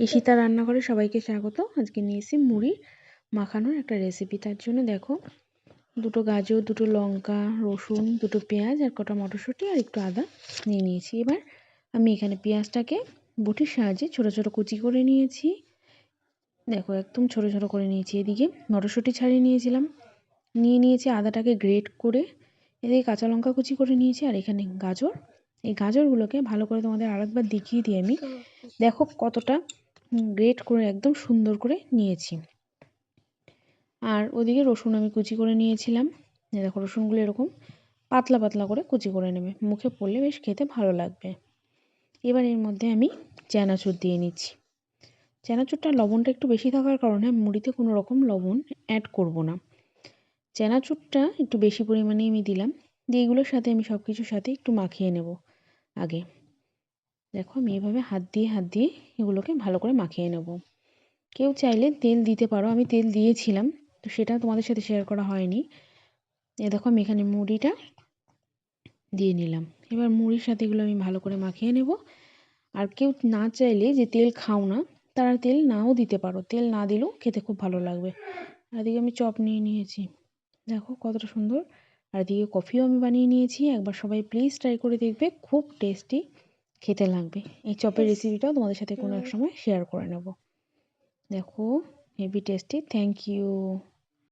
ঈশিতা রান্নাঘরে সবাইকে স্বাগত। আজকে নিয়েছি মুড়ি মাখানোর একটা রেসিপি। তার জন্য দেখো, দুটো গাজর, দুটো লঙ্কা, রসুন, দুটো পেঁয়াজ আর কটা মটরশুঁটি আর একটু আদা নিয়ে নিয়েছি। এবার আমি এখানে পেঁয়াজটাকে বটির সাহায্যে ছোটো ছোটো কুচি করে নিয়েছি। দেখো, একদম ছোটো ছোটো করে নিয়েছি। এদিকে মটরশুঁটি ছাড়িয়ে নিয়েছিলাম, নিয়েছি আদাটাকে গ্রেট করে। এদিকে কাঁচা লঙ্কা কুচি করে নিয়েছি আর এখানে গাজর। এই গাজরগুলোকে ভালো করে তোমাদের আরেকবার দেখিয়ে দিই আমি। দেখো কতটা গ্রেট করে একদম সুন্দর করে নিয়েছি। আর ওদিকে রসুন আমি কুচি করে নিয়েছিলাম। দেখো, রসুনগুলো এরকম পাতলা পাতলা করে কুচি করে নেবে, মুখে পড়লে বেশ খেতে ভালো লাগবে। এবার এর মধ্যে আমি চানাচুর দিয়ে নিচ্ছি। চানাচুরটা লবণটা একটু বেশি থাকার কারণে মুড়িতে কোনো রকম লবণ অ্যাড করব না। চানাচুরটা একটু বেশি পরিমাণে আমি দিলাম, দিয়ে এগুলোর সাথে আমি সব কিছুর সাথে একটু মাখিয়ে নেব আগে। দেখো, আমি এভাবে হাত দিয়ে এগুলোকে ভালো করে মাখিয়ে নেব। কেউ চাইলে তেল দিতে পারো, আমি তেল দিয়েছিলাম, তো সেটা তোমাদের সাথে শেয়ার করা হয়নি। দেখো, আমি এখানে মুড়িটা দিয়ে নিলাম। এবার মুড়ির সাথে এগুলো আমি ভালো করে মাখিয়ে নেব। আর কেউ না চাইলে যে তেল খাও না, তারা তেল নাও দিতে পারো, তেল না দিলেও খেতে খুব ভালো লাগবে। আর এদিকে আমি চপ নিয়ে নিয়েছি, দেখো কতটা সুন্দর। আর এদিকে কফিও আমি বানিয়ে নিয়েছি। একবার সবাই প্লিজ ট্রাই করে দেখবে, খুব টেস্টি খেতে লাগবে। এই চপের রেসিপিটাও তোমাদের সাথে কোনো এক সময় শেয়ার করে নেব। দেখো, হেভি টেস্টি। Thank you.